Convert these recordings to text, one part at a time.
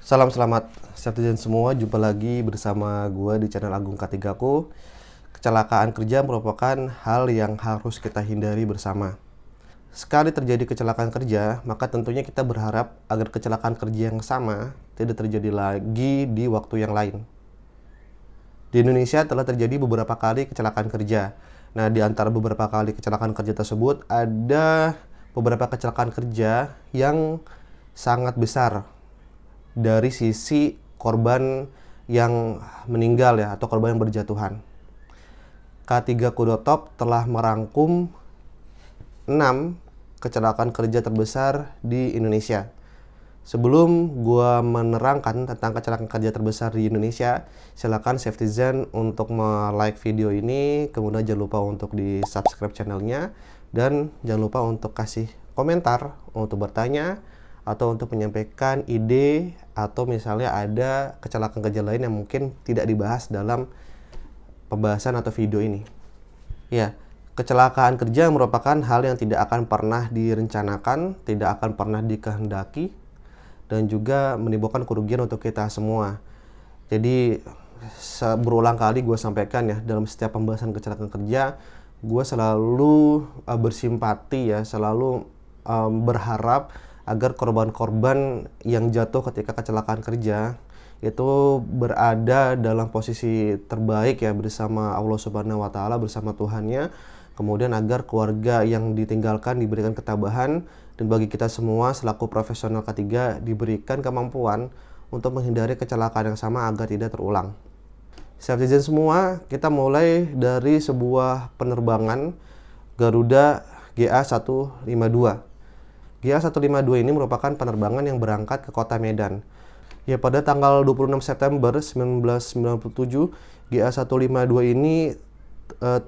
Salam selamat citizen semua, jumpa lagi bersama gue di channel Agung K3ku. Kecelakaan kerja merupakan hal yang harus kita hindari bersama. Sekali terjadi kecelakaan kerja, maka tentunya kita berharap agar kecelakaan kerja yang sama tidak terjadi lagi di waktu yang lain. Di Indonesia telah terjadi beberapa kali kecelakaan kerja. Nah, di antara beberapa kali kecelakaan kerja tersebut, ada beberapa kecelakaan kerja yang sangat besar dari sisi korban yang meninggal ya, atau korban yang berjatuhan. K3 Kudotop telah merangkum 6 kecelakaan kerja terbesar di Indonesia. Sebelum gua menerangkan tentang kecelakaan kerja terbesar di Indonesia, silakan Safetyzen untuk like video ini, kemudian jangan lupa untuk di subscribe channelnya, dan jangan lupa untuk kasih komentar untuk bertanya atau untuk menyampaikan ide, atau misalnya ada kecelakaan kerja lain yang mungkin tidak dibahas dalam pembahasan atau video ini. Ya, kecelakaan kerja merupakan hal yang tidak akan pernah direncanakan, tidak akan pernah dikehendaki, dan juga menimbulkan kerugian untuk kita semua. Jadi berulang kali gue sampaikan ya, dalam setiap pembahasan kecelakaan kerja, gue selalu bersimpati ya, selalu berharap agar korban-korban yang jatuh ketika kecelakaan kerja itu berada dalam posisi terbaik ya, bersama Allah Subhanahu wa Ta'ala, bersama Tuhannya. Kemudian agar keluarga yang ditinggalkan diberikan ketabahan, dan bagi kita semua selaku profesional K3 diberikan kemampuan untuk menghindari kecelakaan yang sama agar tidak terulang. Citizen semua, kita mulai dari sebuah penerbangan Garuda GA152. GA152 ini merupakan penerbangan yang berangkat ke kota Medan. Ya, pada tanggal 26 September 1997, GA152 ini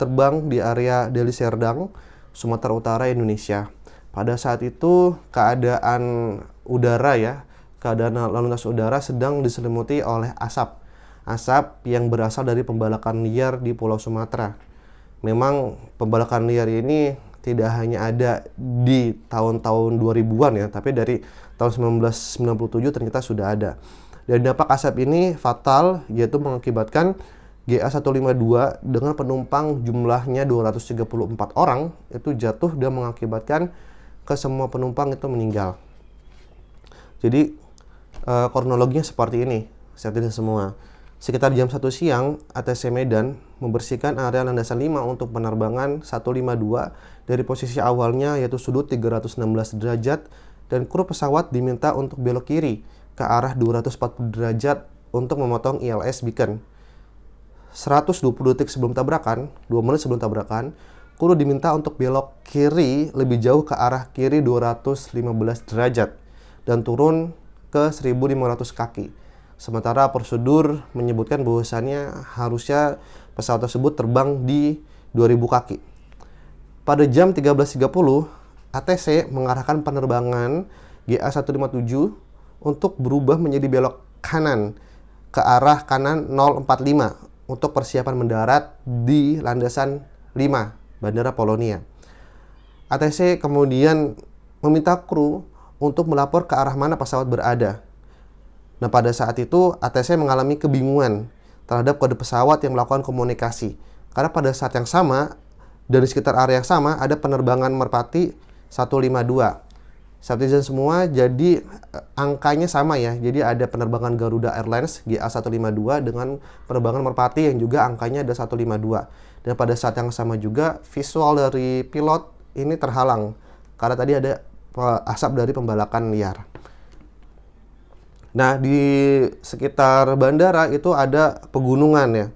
terbang di area Deli Serdang, Sumatera Utara, Indonesia. Pada saat itu keadaan udara ya, keadaan lalu lintas udara sedang diselimuti oleh asap. Asap yang berasal dari pembalakan liar di Pulau Sumatera. Memang pembalakan liar ini tidak hanya ada di tahun-tahun 2000-an ya, tapi dari tahun 1997 ternyata sudah ada. Dan dampak asap ini fatal, yaitu mengakibatkan GA152 dengan penumpang jumlahnya 234 orang itu jatuh dan mengakibatkan ke semua penumpang itu meninggal. Jadi kronologinya seperti ini, saya tidak semua. Sekitar jam 1 siang, ATC Medan membersihkan area landasan 5 untuk penerbangan 152 dari posisi awalnya, yaitu sudut 316 derajat, dan kru pesawat diminta untuk belok kiri ke arah 240 derajat untuk memotong ILS beacon. 120 detik sebelum tabrakan, 2 menit sebelum tabrakan, kru diminta untuk belok kiri lebih jauh ke arah kiri 215 derajat dan turun ke 1.500 kaki. Sementara prosedur menyebutkan bahwasannya harusnya pesawat tersebut terbang di 2000 kaki. Pada jam 13.30, ATC mengarahkan penerbangan GA157 untuk berubah menjadi belok kanan ke arah kanan 045 untuk persiapan mendarat di landasan 5, Bandara Polonia. ATC kemudian meminta kru untuk melapor ke arah mana pesawat berada. Nah, pada saat itu ATC mengalami kebingungan terhadap kode pesawat yang melakukan komunikasi. Karena pada saat yang sama, dari sekitar area yang sama, ada penerbangan Merpati 152. Citizen semua, jadi angkanya sama ya. Jadi ada penerbangan Garuda Airlines GA152 dengan penerbangan Merpati yang juga angkanya ada 152. Dan pada saat yang sama juga, visual dari pilot ini terhalang karena tadi ada asap dari pembalakan liar. Nah, di sekitar bandara itu ada pegunungan ya.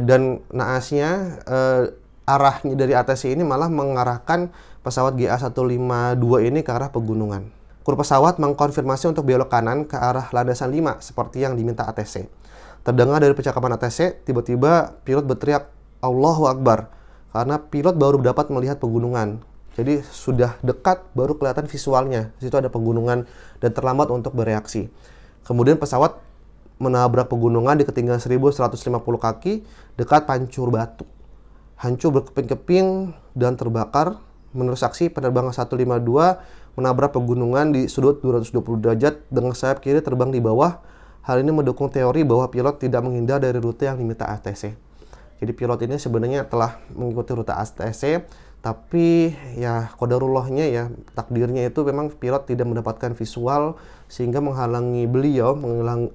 Dan naasnya arahnya dari ATC ini malah mengarahkan pesawat GA152 ini ke arah pegunungan. Kru pesawat mengkonfirmasi untuk belok kanan ke arah landasan 5 seperti yang diminta ATC. Terdengar dari percakapan ATC, tiba-tiba pilot berteriak Allahu Akbar karena pilot baru dapat melihat pegunungan. Jadi sudah dekat baru kelihatan visualnya. Di situ ada pegunungan dan terlambat untuk bereaksi. Kemudian pesawat menabrak pegunungan di ketinggian 1150 kaki dekat Pancur Batu. Hancur berkeping-keping dan terbakar. Menurut saksi, penerbangan 152 menabrak pegunungan di sudut 220 derajat dengan sayap kiri terbang di bawah. Hal ini mendukung teori bahwa pilot tidak menghindar dari rute yang diminta ATC. Jadi pilot ini sebenarnya telah mengikuti rute ATC, tapi ya qadarullahnya ya, takdirnya itu memang pilot tidak mendapatkan visual sehingga menghalangi beliau,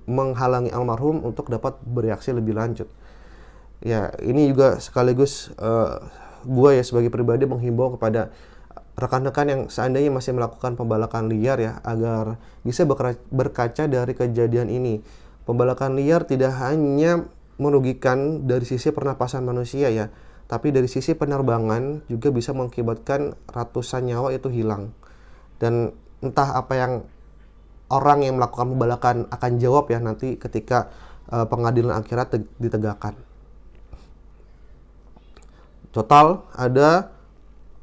menghalangi almarhum untuk dapat bereaksi lebih lanjut. Ya, ini juga sekaligus gue ya sebagai pribadi menghimbau kepada rekan-rekan yang seandainya masih melakukan pembalakan liar ya, agar bisa berkaca dari kejadian ini. Pembalakan liar tidak hanya merugikan dari sisi pernapasan manusia ya, tapi dari sisi penerbangan juga bisa mengakibatkan ratusan nyawa itu hilang. Dan entah apa yang orang yang melakukan pembalakan akan jawab ya nanti ketika pengadilan akhirat ditegakkan. Total ada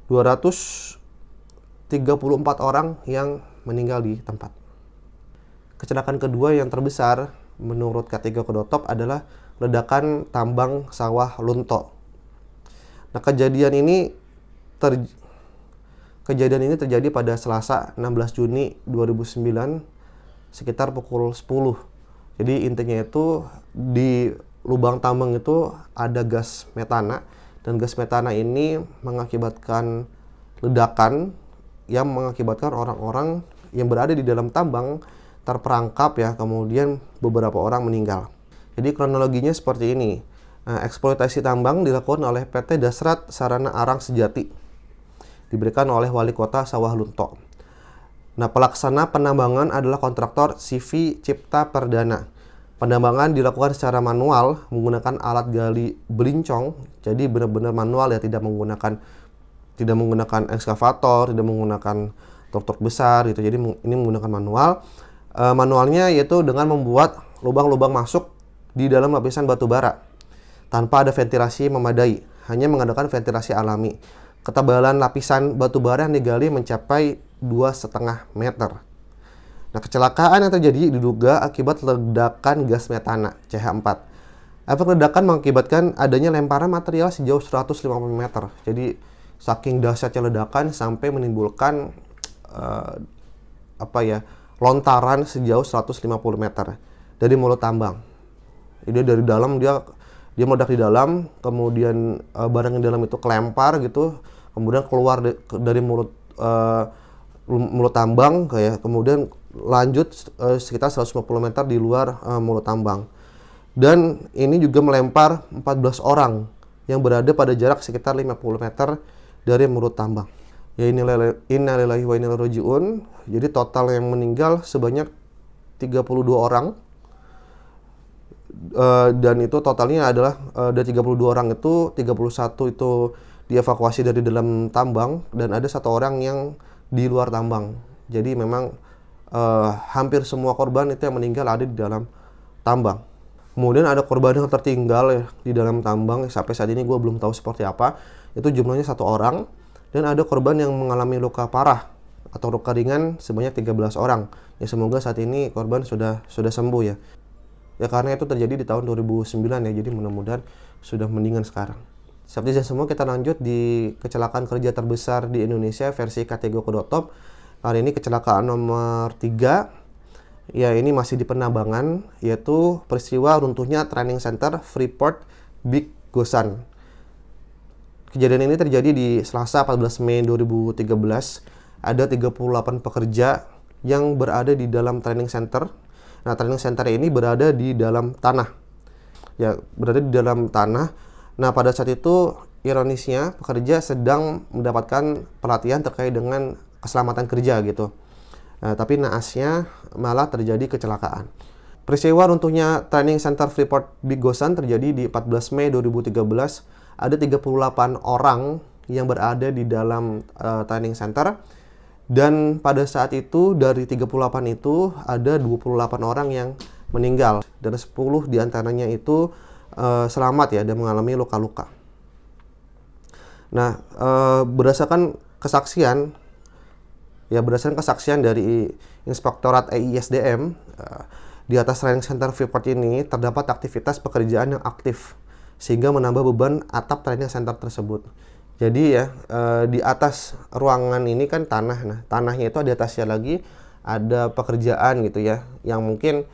234 orang yang meninggal di tempat. Kecelakaan kedua yang terbesar menurut K3Kodotop adalah ledakan tambang sawah Lunto. Nah, kejadian ini terjadi pada Selasa 16 Juni 2009 sekitar pukul 10. Jadi intinya itu di lubang tambang itu ada gas metana, dan gas metana ini mengakibatkan ledakan yang mengakibatkan orang-orang yang berada di dalam tambang terperangkap ya, kemudian beberapa orang meninggal. Jadi kronologinya seperti ini. Eksploitasi tambang dilakukan oleh PT Dasrat Sarana Arang Sejati, diberikan oleh Wali Kota Sawah Lunto. Nah, pelaksana penambangan adalah kontraktor CV Cipta Perdana. Penambangan dilakukan secara manual menggunakan alat gali belincong, jadi benar-benar manual ya, tidak menggunakan ekskavator, tidak menggunakan truk-truk besar gitu. Jadi ini menggunakan manual. Manualnya yaitu dengan membuat lubang-lubang masuk di dalam lapisan batu bara tanpa ada ventilasi memadai, hanya mengadakan ventilasi alami. Ketebalan lapisan batu bara yang digali mencapai 2,5 meter. Nah, kecelakaan yang terjadi diduga akibat ledakan gas metana CH4. Efek ledakan mengakibatkan adanya lemparan material sejauh 150 meter. Jadi saking dahsyatnya ledakan sampai menimbulkan lontaran sejauh 150 meter dari mulut tambang. Jadi dari dalam dia meledak di dalam, kemudian barang yang di dalam itu kelempar gitu, kemudian keluar dari mulut tambang kayak, kemudian lanjut sekitar 150 meter di luar mulut tambang. Dan ini juga melempar 14 orang yang berada pada jarak sekitar 50 meter dari mulut tambang. Ya, innalillahi wa inna ilaihi raji'un. Jadi total yang meninggal sebanyak 32 orang. Dan itu totalnya adalah dari 32 orang itu 31 itu dievakuasi dari dalam tambang, dan ada 1 orang yang di luar tambang. Jadi memang hampir semua korban itu yang meninggal ada di dalam tambang. Kemudian ada korban yang tertinggal ya di dalam tambang. Sampai saat ini gue belum tahu seperti apa. Itu jumlahnya 1 orang. Dan ada korban yang mengalami luka parah atau luka ringan sebanyak 13 orang. Ya, semoga saat ini korban sudah sembuh ya. Ya, karena itu terjadi di tahun 2009 ya. Jadi mudah-mudahan sudah mendingan sekarang. Seperti semua, kita lanjut di kecelakaan kerja terbesar di Indonesia versi K3Kodotop. Hari ini kecelakaan nomor 3. Ya, ini masih di penambangan, yaitu peristiwa runtuhnya training center Freeport Big Gosan. Kejadian ini terjadi di Selasa 14 Mei 2013. Ada 38 pekerja yang berada di dalam training center. Nah, training center ini berada di dalam tanah. Ya, berada di dalam tanah. Nah, pada saat itu ironisnya pekerja sedang mendapatkan pelatihan terkait dengan keselamatan kerja gitu. Tapi naasnya malah terjadi kecelakaan. Peristiwa runtuhnya training center Freeport Big Gosan terjadi di 14 Mei 2013. Ada 38 orang yang berada di dalam training center. Dan pada saat itu dari 38 itu ada 28 orang yang meninggal. Dan 10 diantaranya itu selamat ya, dan mengalami luka-luka. Nah, berdasarkan kesaksian dari Inspektorat EISDM, di atas training center Freeport ini terdapat aktivitas pekerjaan yang aktif sehingga menambah beban atap training center tersebut. Jadi ya, di atas ruangan ini kan tanah. Nah, tanahnya itu di atasnya lagi ada pekerjaan gitu ya, yang mungkin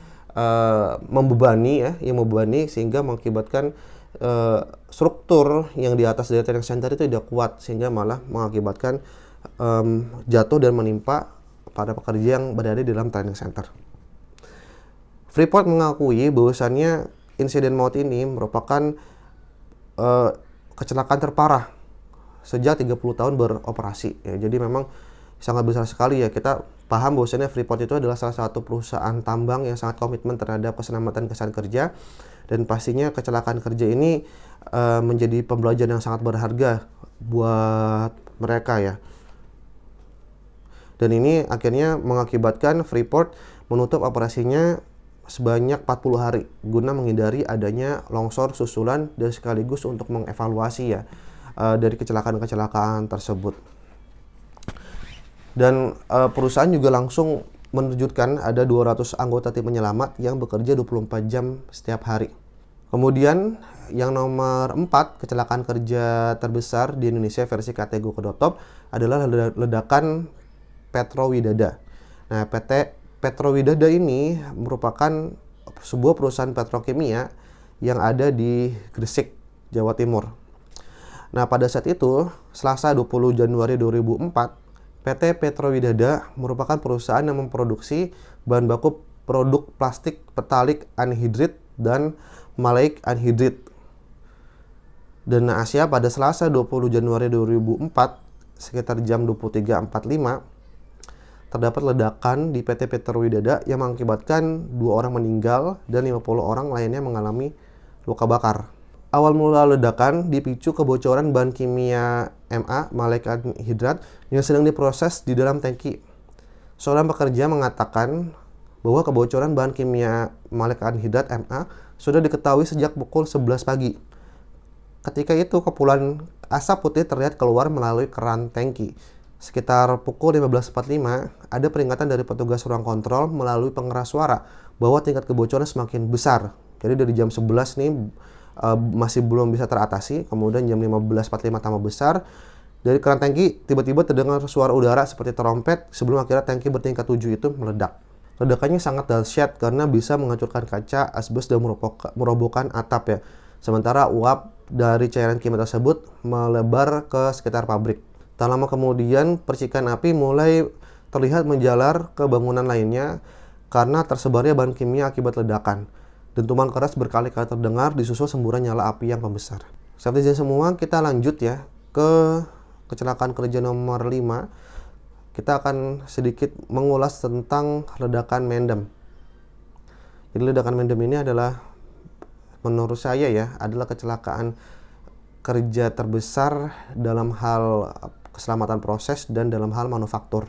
membebani ya, yang membebani sehingga mengakibatkan struktur yang di atas dari training center itu tidak kuat, sehingga malah mengakibatkan jatuh dan menimpa pada pekerja yang berada di dalam training center. Freeport mengakui bahwasannya insiden maut ini merupakan kecelakaan terparah sejak 30 tahun beroperasi ya. Jadi memang sangat besar sekali ya. Kita paham bahwasanya Freeport itu adalah salah satu perusahaan tambang yang sangat komitmen terhadap keselamatan kesan kerja, dan pastinya kecelakaan kerja ini menjadi pembelajaran yang sangat berharga buat mereka ya. Dan ini akhirnya mengakibatkan Freeport menutup operasinya sebanyak 40 hari guna menghindari adanya longsor susulan dan sekaligus untuk mengevaluasi ya dari kecelakaan-kecelakaan tersebut. Dan perusahaan juga langsung menerjunkan ada 200 anggota tim penyelamat yang bekerja 24 jam setiap hari. Kemudian yang nomor 4, kecelakaan kerja terbesar di Indonesia versi KTGO.top adalah ledakan Petrowidada. Nah, PT Petrowidada ini merupakan sebuah perusahaan petrokimia yang ada di Gresik, Jawa Timur. Nah, pada saat itu, Selasa 20 Januari 2004, PT Petrowidada merupakan perusahaan yang memproduksi bahan baku produk plastik petalik anhidrit dan maleic anhidrit. Dan Asia pada Selasa 20 Januari 2004, sekitar jam 23.45, terdapat ledakan di PT Petrowidada yang mengakibatkan 2 orang meninggal dan 50 orang lainnya mengalami luka bakar. Awal mula ledakan dipicu kebocoran bahan kimia MA, maleic anhidrat, yang sedang diproses di dalam tangki. Seorang pekerja mengatakan bahwa kebocoran bahan kimia maleic anhidrat MA sudah diketahui sejak pukul 11 pagi. Ketika itu, kepulan asap putih terlihat keluar melalui keran tangki. Sekitar pukul 15.45, ada peringatan dari petugas ruang kontrol melalui pengeras suara bahwa tingkat kebocoran semakin besar. Jadi dari jam 11 nih masih belum bisa teratasi, kemudian jam 15.45 tambah besar. Dari keran tangki tiba-tiba terdengar suara udara seperti trompet sebelum akhirnya tangki bertingkat 7 itu meledak. Ledakannya sangat dahsyat karena bisa menghancurkan kaca, asbes, dan merobohkan atap ya. Sementara uap dari cairan kimia tersebut melebar ke sekitar pabrik. Tak lama kemudian percikan api mulai terlihat menjalar ke bangunan lainnya karena tersebarnya bahan kimia akibat ledakan. Dentuman keras berkali-kali terdengar disusul semburan nyala api yang membesar. Safety semua, kita lanjut ya ke kecelakaan kerja nomor 5. Kita akan sedikit mengulas tentang ledakan Mendem. Jadi ledakan Mendem ini adalah, menurut saya ya, adalah kecelakaan kerja terbesar dalam hal keselamatan proses dan dalam hal manufaktur.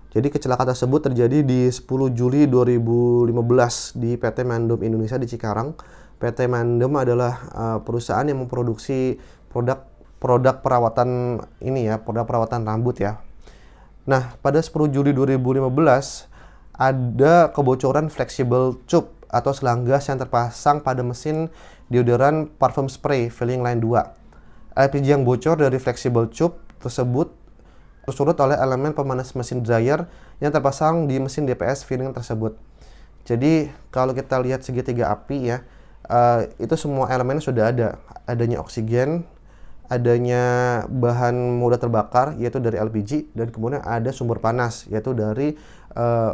Jadi kecelakaan tersebut terjadi di 10 Juli 2015 di PT Mendem Indonesia di Cikarang. PT Mendem adalah perusahaan yang memproduksi produk perawatan ini ya, produk perawatan rambut ya. Nah, pada 10 Juli 2015 ada kebocoran flexible tube atau selang gas yang terpasang pada mesin deodoran parfum spray filling line 2. LPG yang bocor dari flexible tube tersebut tersurut oleh elemen pemanas mesin dryer yang terpasang di mesin DPS filling tersebut. Jadi kalau kita lihat segitiga api ya, itu semua elemennya sudah ada. Adanya oksigen, adanya bahan mudah terbakar yaitu dari LPG, dan kemudian ada sumber panas yaitu dari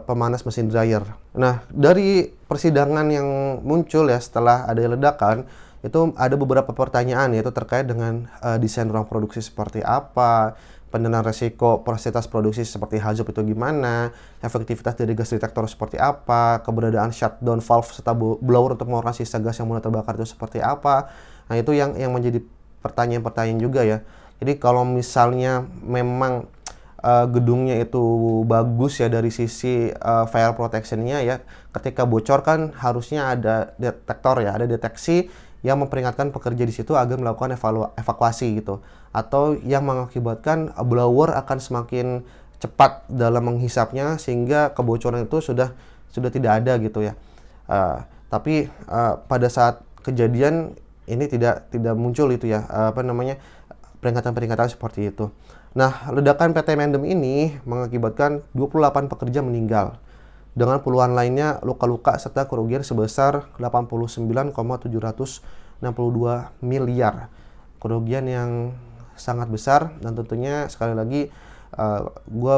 pemanas mesin dryer. Nah, dari persidangan yang muncul ya setelah ada ledakan, itu ada beberapa pertanyaan yaitu terkait dengan desain ruang produksi seperti apa, penilaian resiko proses produksi seperti hazard itu gimana, efektivitas dari gas detektor seperti apa, keberadaan shutdown valve serta blower untuk mengeluarkan sisa gas yang mudah terbakar itu seperti apa. Nah, itu yang menjadi pertanyaan-pertanyaan juga ya. Jadi kalau misalnya memang gedungnya itu bagus ya dari sisi fire protection-nya ya, ketika bocor kan harusnya ada detektor ya, ada deteksi yang memperingatkan pekerja di situ agar melakukan evakuasi gitu, atau yang mengakibatkan blower akan semakin cepat dalam menghisapnya sehingga kebocoran itu sudah tidak ada gitu ya. Tapi pada saat kejadian ini tidak muncul itu ya, peringatan-peringatan seperti itu. Nah, ledakan PT Mendem ini mengakibatkan 28 pekerja meninggal, dengan puluhan lainnya luka-luka serta kerugian sebesar 89,762 miliar. Kerugian yang sangat besar, dan tentunya sekali lagi gue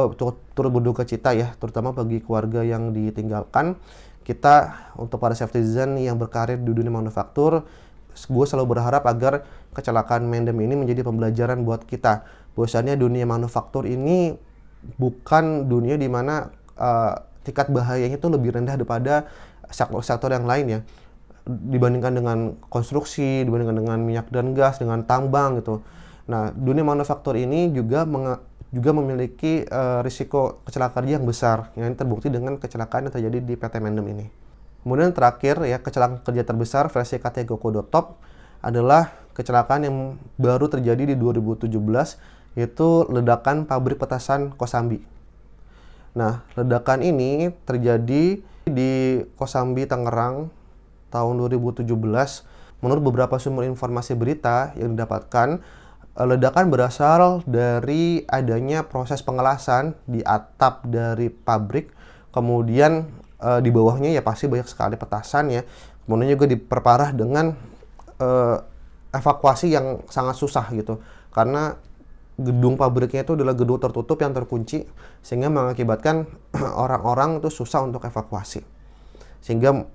turut berduka cita ya, terutama bagi keluarga yang ditinggalkan. Kita untuk para citizen yang berkarir di dunia manufaktur, gue selalu berharap agar kecelakaan Mendem ini menjadi pembelajaran buat kita. Bahwasannya dunia manufaktur ini bukan dunia di mana tingkat bahayanya itu lebih rendah daripada sektor-sektor yang lain ya. Dibandingkan dengan konstruksi, dibandingkan dengan minyak dan gas, dengan tambang gitu. Nah, dunia manufaktur ini juga memiliki risiko kecelakaan yang besar, yang terbukti dengan kecelakaan yang terjadi di PT Mendem ini. Kemudian terakhir ya, kecelakaan kerja terbesar versi Kategoko.top adalah kecelakaan yang baru terjadi di 2017, yaitu ledakan pabrik petasan Kosambi. Nah, ledakan ini terjadi di Kosambi, Tangerang tahun 2017. Menurut beberapa sumber informasi berita yang didapatkan, ledakan berasal dari adanya proses pengelasan di atap dari pabrik, kemudian di bawahnya ya pasti banyak sekali petasan ya. Kemudian juga diperparah dengan evakuasi yang sangat susah gitu, karena gedung pabriknya itu adalah gedung tertutup yang terkunci, sehingga mengakibatkan orang-orang itu susah untuk evakuasi. Sehingga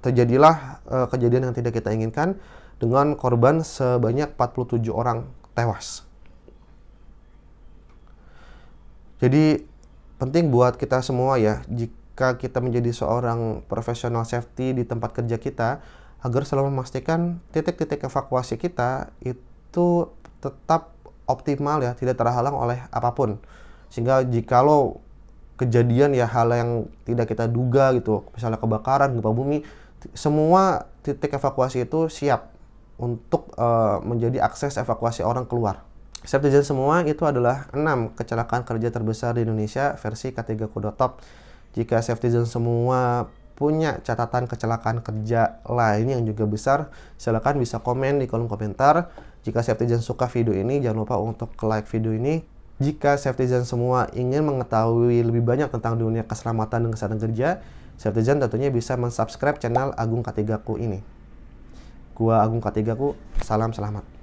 terjadilah kejadian yang tidak kita inginkan dengan korban sebanyak 47 orang tewas. Jadi penting buat kita semua ya, jika kita menjadi seorang profesional safety di tempat kerja kita, agar selalu memastikan titik-titik evakuasi kita itu tetap optimal ya, tidak terhalang oleh apapun. Sehingga jikalau kejadian ya hal yang tidak kita duga gitu, misalnya kebakaran, gempa bumi, semua titik evakuasi itu siap untuk menjadi akses evakuasi orang keluar. Citizen semua, itu adalah 6 kecelakaan kerja terbesar di Indonesia versi Kategoko.top. Jika Citizen semua punya catatan kecelakaan kerja lain yang juga besar, silakan bisa komen di kolom komentar. Jika Citizen suka video ini, jangan lupa untuk like video ini. Jika Citizen semua ingin mengetahui lebih banyak tentang dunia keselamatan dan kesehatan kerja, Citizen tentunya bisa mensubscribe channel Agung K3ku ini. Gua Agung K3ku, salam selamat.